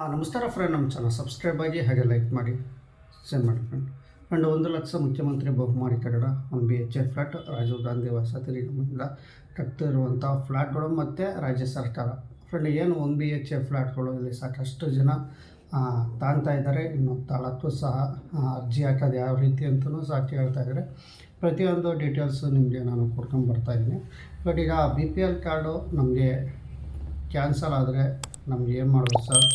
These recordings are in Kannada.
ನಮಸ್ಕಾರ ಫ್ರೆಂಡ್, ನಮ್ಮ ಚಾನಲ್ ಸಬ್ಸ್ಕ್ರೈಬ್ ಆಗಿ ಹಾಗೆ ಲೈಕ್ ಮಾಡಿ ಶೇರ್ ಮಾಡಿ ಫ್ರೆಂಡ್ 1,00,000 ಮುಖ್ಯಮಂತ್ರಿ ಬಹುಮಾಡಿ ಕಟ್ಟಡ 1 BHK ಫ್ಲ್ಯಾಟ್ ರಾಜೀವ್ ಗಾಂಧಿ ವಸತಿ ನಿಗಮದಿಂದ ಕಟ್ತಿರುವಂಥ ಫ್ಲ್ಯಾಟ್ಗಳು ಮತ್ತು ರಾಜ್ಯ ಸರ್ಕಾರ ಫ್ರೆಂಡ್ ಏನು 1 BHK ಫ್ಲ್ಯಾಟ್ಗಳು ಇಲ್ಲಿ ಸಾಕಷ್ಟು ಜನ ತಾಂತಾ ಇದ್ದಾರೆ. ಇನ್ನು ತಾಳಕ್ಕೂ ಸಹ ಅರ್ಜಿ ಹಾಕೋದು ಯಾವ ರೀತಿ ಅಂತಲೂ ಸಹ ಕೇಳ್ತಾ ಇದ್ದಾರೆ. ಪ್ರತಿಯೊಂದು ಡೀಟೇಲ್ಸು ನಿಮಗೆ ನಾನು ಕೊಡ್ಕೊಂಡು ಬರ್ತಾಯಿದ್ದೀನಿ. ಬಟ್ ಈಗ BPL ಕಾರ್ಡು ನಮಗೆ ಕ್ಯಾನ್ಸಲ್ ಆದರೆ ನಮ್ಗೆ ಏನು ಮಾಡೋದು ಸರ್?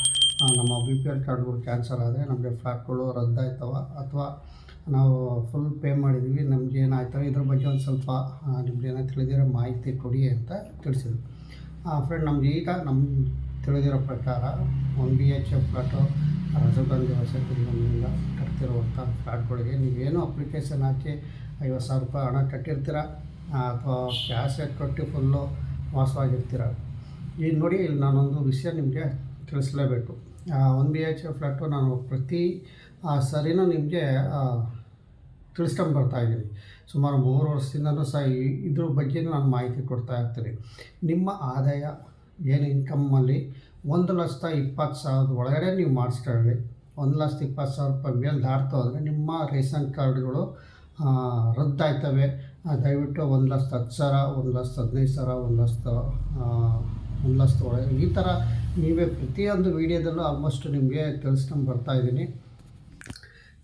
ನಮ್ಮ BPL ಕಾರ್ಡ್ಗಳು ಕ್ಯಾನ್ಸಲ್ ಆದರೆ ನಮಗೆ ಫ್ಲ್ಯಾಟ್ಗಳು ರದ್ದಾಯ್ತವ ಅಥವಾ ನಾವು ಫುಲ್ ಪೇ ಮಾಡಿದ್ದೀವಿ, ನಮ್ಗೆ ಏನಾಯ್ತವೆ ಇದ್ರ ಬಗ್ಗೆ ಒಂದು ಸ್ವಲ್ಪ ನಿಮ್ಗೇನೋ ತಿಳಿದಿರೋ ಮಾಹಿತಿ ಕೊಡಿ ಅಂತ ತಿಳಿಸಿದ್ರು. ಫ್ರೆಂಡ್, ನಮ್ಗೆ ಈಗ ತಿಳಿದಿರೋ ಪ್ರಕಾರ 1 BHK ಫ್ಲ್ಯಾಟು ರಾಜೀವ್ ಗಾಂಧಿ ವಸತಿ ನಿಗಮದಿಂದ ಕಟ್ತಿರುವಂಥ ಫ್ಲ್ಯಾಟ್ಗಳಿಗೆ ನೀವೇನು ಅಪ್ಲಿಕೇಶನ್ ಹಾಕಿ 50,000 ರೂಪಾಯಿ ಹಣ ಕಟ್ಟಿರ್ತೀರ ಅಥವಾ ಕ್ಯಾಶ್ ಕೊಟ್ಟು ಫುಲ್ಲು ವಾಸವಾಗಿರ್ತೀರ. ಈಗ ನೋಡಿ, ಇಲ್ಲಿ ನಾನೊಂದು ವಿಷಯ ನಿಮಗೆ ತಿಳಿಸಲೇಬೇಕು. 1 BHK ಫ್ಲ್ಯಾಟು ನಾನು ಪ್ರತಿ ಸರಿನೂ ನಿಮಗೆ ತಿಳಿಸ್ಕೊಂಡು ಬರ್ತಾಯಿದ್ದೀನಿ. ಸುಮಾರು 3 ವರ್ಷದಿಂದನೂ ಸಹ ಇದ್ರ ಬಗ್ಗೆ ನಾನು ಮಾಹಿತಿ ಕೊಡ್ತಾ ಇರ್ತೀನಿ. ನಿಮ್ಮ ಆದಾಯ ಏನು ಇನ್ಕಮ್ಮಲ್ಲಿ 1,20,000 ಒಳಗಡೆ ನೀವು ಮಾಡಿಸ್ಕೊಳ್ಳಿ. 1,20,000 ರೂಪಾಯಿ ಮೇಲೆ ದಾಟ್ತು ಅಂದರೆ ನಿಮ್ಮ ರೇಷನ್ ಕಾರ್ಡ್ಗಳು ರದ್ದಾಯ್ತವೆ. ದಯವಿಟ್ಟು 1,10,000, 1,15,000, 1,00,000 ಒಳಗೆ ಈ ಥರ ನೀವೇ ಪ್ರತಿಯೊಂದು ವೀಡಿಯೋದಲ್ಲೂ ಆಲ್ಮೋಸ್ಟ್ ನಿಮಗೆ ತಿಳಿಸ್ಕೊಂಡು ಬರ್ತಾಯಿದ್ದೀನಿ.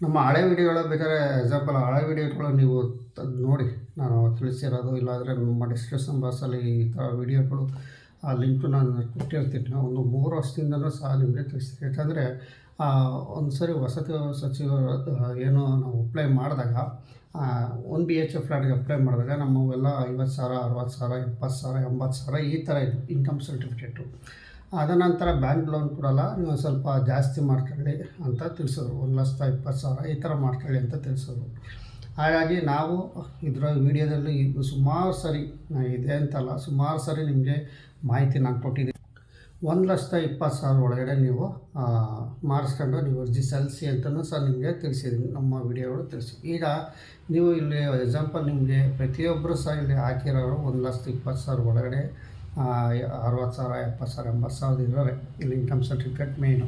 ನಮ್ಮ ಹಳೆ ವೀಡಿಯೋಗಳು ಬೇಕಾದ್ರೆ ಎಕ್ಸಾಂಪಲ್ ಹಳೆ ವೀಡಿಯೋಗಳು ನೀವು ನೋಡಿ ನಾನು ತಿಳಿಸಿರೋದು, ಇಲ್ಲಾಂದರೆ ನಮ್ಮ ಡಿಸ್ಕ್ರಿಪ್ಷನ್ ಬಾಕ್ಸಲ್ಲಿ ಈ ಥರ ವೀಡಿಯೋಗಳು ಲಿಂಕು ನಾನು ಕೊಟ್ಟಿರ್ತೀನಿ. ಒಂದು 3 ವರ್ಷದಿಂದಲೂ ಸಹ ನಿಮಗೆ ತಿಳಿಸ್ತೀನಿ. ಯಾಕಂದರೆ ಒಂದು ಸರಿ ವಸತಿ ಸಚಿವರು ಏನು ನಾವು ಅಪ್ಲೈ ಮಾಡಿದಾಗ 1 BHK ಫ್ಲ್ಯಾಟ್ಗೆ ಅಪ್ಲೈ ಮಾಡಿದಾಗ ನಮ್ಮವೆಲ್ಲ 50,000, 60,000, 70,000, 80,000 ಈ ಥರ ಇತ್ತು ಇನ್ಕಮ್ ಸರ್ಟಿಫಿಕೇಟು. ಅದ ನಂತರ ಬ್ಯಾಂಕ್ ಲೋನ್ ಕೊಡೋಲ್ಲ, ನೀವು ಸ್ವಲ್ಪ ಜಾಸ್ತಿ ಮಾಡ್ಕೊಳ್ಳಿ ಅಂತ ತಿಳಿಸಿದ್ರು. 1,20,000 ಈ ಥರ ಮಾಡ್ಕೊಳ್ಳಿ ಅಂತ ತಿಳಿಸಿದ್ರು. ಹಾಗಾಗಿ ನಾವು ಇದರ ವೀಡಿಯೋದಲ್ಲಿ ಇದು ಸುಮಾರು ಸರಿ ಇದೆ ಅಂತಲ್ಲ, ಸುಮಾರು ಸರಿ ನಿಮಗೆ ಮಾಹಿತಿ ನಾನು ಕೊಟ್ಟಿದ್ದೀನಿ. 1,20,000 ಒಳಗಡೆ ನೀವು ಮಾಡಿಸ್ಕೊಂಡು ನೀವು ಅರ್ಜಿ ಸಲ್ಲಿಸಿ ಅಂತಲೂ ಸಹ ನಿಮಗೆ ತಿಳಿಸಿದ್ದೀನಿ, ನಮ್ಮ ವಿಡಿಯೋಗಳು ತಿಳಿಸಿ. ಈಗ ನೀವು ಇಲ್ಲಿ ಎಕ್ಸಾಂಪಲ್ ನಿಮಗೆ ಪ್ರತಿಯೊಬ್ಬರು ಸಹ ಇಲ್ಲಿ ಹಾಕಿರೋರು 1,20,000 ಒಳಗಡೆ 60,000, 70,000, 80,000 ಇರೋರೆ ಇಲ್ಲಿ ಇನ್ಕಮ್ ಸರ್ಟಿಫಿಕೇಟ್ ಮೇಯ್ನು.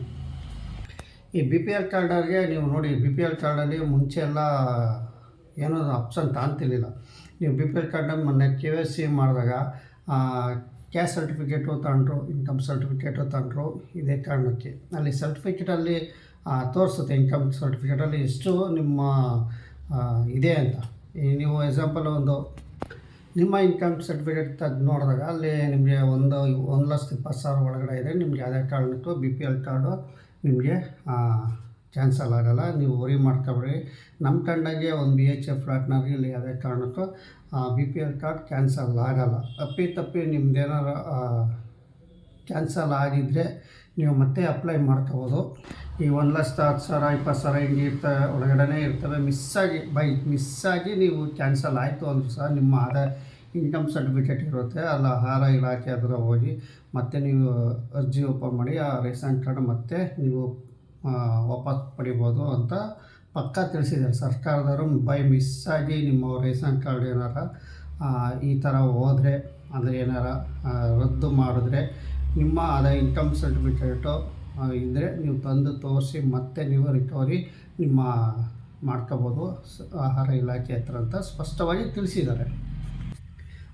ಈ BPL ಕಾರ್ಡವ್ರಿಗೆ ನೀವು ನೋಡಿ, BPL ಕಾರ್ಡಲ್ಲಿ ಮುಂಚೆ ಎಲ್ಲ ಏನೋ ಆಪ್ಷನ್ ತಾಂತಿರ್ಲಿಲ್ಲ. ನೀವು BPL ಕಾರ್ಡಲ್ಲಿ ಮೊನ್ನೆ KYC ಮಾಡಿದಾಗ ಕ್ಯಾಸ್ಟ್ ಸರ್ಟಿಫಿಕೇಟು ತಗೊಂಡ್ರು, ಇನ್ಕಮ್ ಸರ್ಟಿಫಿಕೇಟು ತಗೊಂಡ್ರು. ಇದೇ ಕಾರಣಕ್ಕೆ ಅಲ್ಲಿ ಸರ್ಟಿಫಿಕೇಟಲ್ಲಿ ತೋರಿಸುತ್ತೆ, ಇನ್ಕಮ್ ಸರ್ಟಿಫಿಕೇಟಲ್ಲಿ ಎಷ್ಟು ನಿಮ್ಮ ಇದೆ ಅಂತ. ನೀವು ಎಕ್ಸಾಂಪಲ್ ಒಂದು ನಿಮ್ಮ ಇನ್ಕಮ್ ಸರ್ಟಿಫಿಕೇಟ್ ತೆಗೆದು ನೋಡಿದಾಗ ಅಲ್ಲಿ ನಿಮಗೆ 1,20,000 ಒಳಗಡೆ ಇದೆ. ನಿಮ್ಗೆ ಯಾವುದೇ ಕಾರಣಕ್ಕೂ BPL ಕಾರ್ಡು ನಿಮಗೆ ಕ್ಯಾನ್ಸಲ್ ಆಗೋಲ್ಲ, ನೀವು ವರಿ ಮಾಡ್ಕೊಬೇಡಿ. ನಮ್ಮ ಕಂಡಂಗೆ 1 BHK ಫ್ಲ್ಯಾಟ್ನಾಗೆ ಇಲ್ಲಿ ಯಾವುದೇ ಕಾರಣಕ್ಕೂ BPL ಕಾರ್ಡ್ ಕ್ಯಾನ್ಸಲ್ ಆಗೋಲ್ಲ. ತಪ್ಪಿ ನಿಮ್ದೇನಾರು ಕ್ಯಾನ್ಸಲ್ ಆಗಿದ್ದರೆ ನೀವು ಮತ್ತೆ ಅಪ್ಲೈ ಮಾಡ್ಕೋಬೋದು. ಈ 1,10,000, 20,000 ಹಿಂಗೆ ಒಳಗಡೆ ಇರ್ತವೆ. ಮಿಸ್ಸಾಗಿ ನೀವು ಕ್ಯಾನ್ಸಲ್ ಆಯಿತು ಅಂದರೂ ಸಹ ನಿಮ್ಮ ಆಧಾರ್ ಇನ್ಕಮ್ ಸರ್ಟಿಫಿಕೇಟ್ ಇರುತ್ತೆ, ಅಲ್ಲ ಆಹಾರ ಇಲಾಖೆ ಹತ್ರ ಹೋಗಿ ಮತ್ತೆ ನೀವು ಅರ್ಜಿ ಓಪನ್ ಮಾಡಿ ಆ ರೇಷನ್ ಕಾರ್ಡ್ ಮತ್ತೆ ನೀವು ವಾಪಸ್ ಪಡಿಬೋದು ಅಂತ ಪಕ್ಕಾ ತಿಳಿಸಿದ್ದಾರೆ ಸರ್ಕಾರದವರು. ಮಿಸ್ಸಾಗಿ ನಿಮ್ಮ ರೇಷನ್ ಕಾರ್ಡ್ ಏನಾರ ಈ ಥರ ಹೋದರೆ ಅಂದರೆ ಏನಾರ ರದ್ದು ಮಾಡಿದ್ರೆ ನಿಮ್ಮ ಆದಾಯ ಇನ್ಕಮ್ ಸರ್ಟಿಫಿಕೇಟು ಇದ್ದರೆ ನೀವು ತಂದು ತೋರಿಸಿ ಮತ್ತೆ ನೀವು ರಿಕವರಿ ನಿಮ್ಮ ಮಾಡ್ಕೋಬೋದು ಆಹಾರ ಇಲಾಖೆ ಹತ್ರ ಅಂತ ಸ್ಪಷ್ಟವಾಗಿ ತಿಳಿಸಿದ್ದಾರೆ.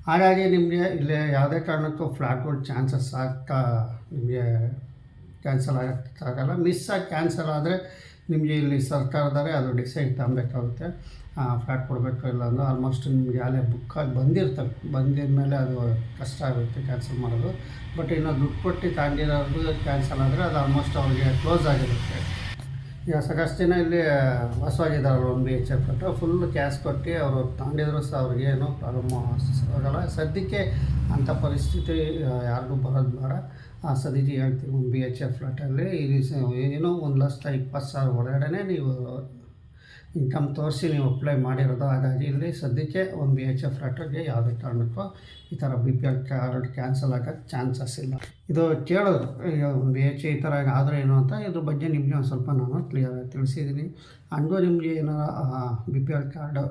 ಹಾಗಾಗಿ ನಿಮಗೆ ಇಲ್ಲಿ ಯಾವುದೇ ಕಾರಣಕ್ಕೂ ಫ್ಲ್ಯಾಟ್ಗಳು ಚಾನ್ಸಸ್ ನಿಮಗೆ ಕ್ಯಾನ್ಸಲ್ ಆಗೋಕ್ಕಾಗಲ್ಲ. ಮಿಸ್ಸಾಗಿ ಕ್ಯಾನ್ಸಲ್ ಆದರೆ ನಿಮಗೆ ಇಲ್ಲಿ ಸರ್ಕಾರದವರೇ ಅದು ಡಿಸೈಡ್ ತಗೊಬೇಕಾಗುತ್ತೆ, ಫ್ಲ್ಯಾಟ್ ಕೊಡಬೇಕು ಇಲ್ಲ ಅಂದರೆ. ಆಲ್ಮೋಸ್ಟ್ ನಿಮಗೆ ಅಲ್ಲೇ ಬುಕ್ಕಾಗಿ ಬಂದಿದ ಮೇಲೆ ಅದು ಕಷ್ಟ ಆಗುತ್ತೆ ಕ್ಯಾನ್ಸಲ್ ಮಾಡೋದು. ಬಟ್ ಇನ್ನು ದುಡ್ಡು ಕೊಟ್ಟು ತಗೊಂಡಿರೋದು ಕ್ಯಾನ್ಸಲ್ ಆದರೆ ಅದು ಆಲ್ಮೋಸ್ಟ್ ಅವ್ರಿಗೆ ಕ್ಲೋಸ್ ಆಗಿರುತ್ತೆ. ಈಗ ಸಾಕಷ್ಟು ಜನ ಇಲ್ಲಿ ವಾಸವಾಗಿದ್ದಾರೆ 1 BHK ಫ್ಲ್ಯಾಟು ಫುಲ್ ಕ್ಯಾಶ್ ಕೊಟ್ಟು ಅವರು ತಗೊಂಡಿದ್ರು ಸಹ ಅವ್ರಿಗೆ ಏನೋ ಪ್ರಾಬ್ಲಮ್ ಆಗಲ್ಲ. ಸದ್ಯಕ್ಕೆ ಅಂಥ ಪರಿಸ್ಥಿತಿ ಯಾರಿಗೂ ಬರೋದು ಬೇಡ. ಸದ್ಯಕ್ಕೆ ಹೇಳ್ತೀವಿ 1 BHK ಫ್ಲ್ಯಾಟಲ್ಲಿ ಏನೋ 1,20,000 ಒಳಗಡೆ ನೀವು ಇನ್ಕಮ್ ತೋರಿಸಿ ನೀವು ಅಪ್ಲೈ ಮಾಡಿರೋದು. ಹಾಗಾಗಿ ಇಲ್ಲಿ ಸದ್ಯಕ್ಕೆ 1 BHK ಫ್ಲ್ಯಾಟಿಗೆ ಯಾವುದೇ ಕಾರಣಕ್ಕೂ ಈ ಥರ BPL ಕಾರ್ಡ್ ಕ್ಯಾನ್ಸಲ್ ಆಗೋಕ್ಕೆ ಚಾನ್ಸಸ್ ಇಲ್ಲ. ಇದು ಕೇಳೋದು ಈಗ 1 BHK ಈ ಥರ ಆದರೆ ಏನು ಅಂತ ಇದ್ರ ಬಗ್ಗೆ ನಿಮಗೆ ಒಂದು ಸ್ವಲ್ಪ ನಾನು ಕ್ಲಿಯರಾಗಿ ತಿಳಿಸಿದ್ದೀನಿ. ಹಂಗೂ ನಿಮಗೆ ಏನಾರ BPL ಕಾರ್ಡ್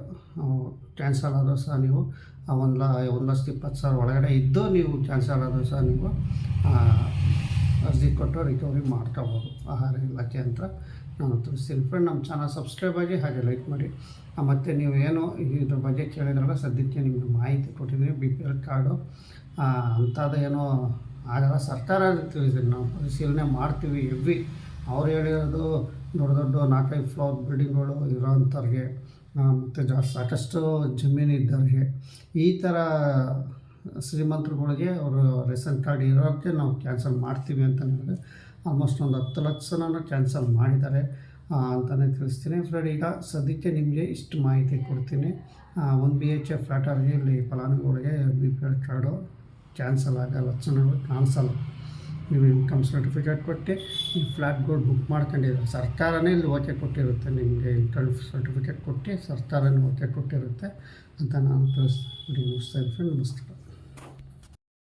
ಕ್ಯಾನ್ಸಲ್ ಆದರೂ ಸಹ ನೀವು 1,20,000 ಒಳಗಡೆ ಇದ್ದು ನೀವು ಕ್ಯಾನ್ಸಲ್ ಆದರೂ ಸಹ ನೀವು ಅರ್ಜಿ ಕೊಟ್ಟು ರಿಕವರಿ ಮಾಡ್ಕೋಬೋದು ಆಹಾರ ಇಲಾಖೆ ಅಂತ ನಾನು ತಿಳಿಸ್ತೀನಿ ಫ್ರೆಂಡ್. ನಮ್ಮ ಚಾನಲ್ ಸಬ್ಸ್ಕ್ರೈಬ್ ಆಗಿ ಹಾಗೆ ಲೈಕ್ ಮಾಡಿ. ಮತ್ತು ನೀವು ಏನು ಇದ್ರ ಬಗ್ಗೆ ಕೇಳಿದ್ರಲ್ಲ, ಸದ್ಯಕ್ಕೆ ನಿಮಗೆ ಮಾಹಿತಿ ಕೊಟ್ಟಿದ್ದೀನಿ. BPL ಕಾರ್ಡು ಅಂಥದ್ದೇನೋ ಆಗಲ್ಲ, ಸರ್ಕಾರ ತಿಳಿಸಿದ್ರು ನಾವು ಪರಿಶೀಲನೆ ಮಾಡ್ತೀವಿ ಎವ್ರಿ. ಅವ್ರು ಹೇಳಿರೋದು ದೊಡ್ಡ ದೊಡ್ಡ 4-5 ಫ್ಲೋರ್ ಬಿಲ್ಡಿಂಗ್ಗಳು ಇರೋವಂಥವ್ರಿಗೆ ಮತ್ತು ಸಾಕಷ್ಟು ಜಮೀನು ಇದ್ದವ್ರಿಗೆ, ಈ ಥರ ಶ್ರೀಮಂತರುಗಳಿಗೆ ಅವರು ರೇಷನ್ ಕಾರ್ಡ್ ಇರೋಕ್ಕೆ ನಾವು ಕ್ಯಾನ್ಸಲ್ ಮಾಡ್ತೀವಿ ಅಂತ ಹೇಳಿದ್ರೆ ಆಲ್ಮೋಸ್ಟ್ ಒಂದು 10 ಲಕ್ಷನ ಕ್ಯಾನ್ಸಲ್ ಮಾಡಿದ್ದಾರೆ ಅಂತಲೇ ತಿಳಿಸ್ತೀನಿ ಫ್ರೆಂಡ್. ಈಗ ಸದ್ಯಕ್ಕೆ ನಿಮಗೆ ಇಷ್ಟು ಮಾಹಿತಿ ಕೊಡ್ತೀನಿ. 1 BHK ಫ್ಲ್ಯಾಟ್ ಆಗಿ ಇಲ್ಲಿ ಫಲಾನುಭವಿಗಳಿಗೆ BPL ಕಾರ್ಡು ಕ್ಯಾನ್ಸಲ್ ಆಗೋ ಲಕ್ಷಣಗಳು ಕಾಣಿಸಲ್ಲ. ನೀವು ಇನ್ಕಮ್ ಸರ್ಟಿಫಿಕೇಟ್ ಕೊಟ್ಟು ಈ ಫ್ಲ್ಯಾಟ್ಗಳು ಬುಕ್ ಮಾಡ್ಕೊಂಡಿದ್ದಾರೆ, ಸರ್ಕಾರನೇ ಇಲ್ಲಿ ಓಕೆ ಕೊಟ್ಟಿರುತ್ತೆ. ನಿಮಗೆ ಇನ್ಕಮ್ ಸರ್ಟಿಫಿಕೇಟ್ ಕೊಟ್ಟು ಸರ್ಕಾರನೇ ಓಕೆ ಕೊಟ್ಟಿರುತ್ತೆ ಅಂತ ನಾನು ತಿಳಿಸ್ತೀನಿ ಫ್ರೆಂಡ್. ನಮಸ್ಕಾರ.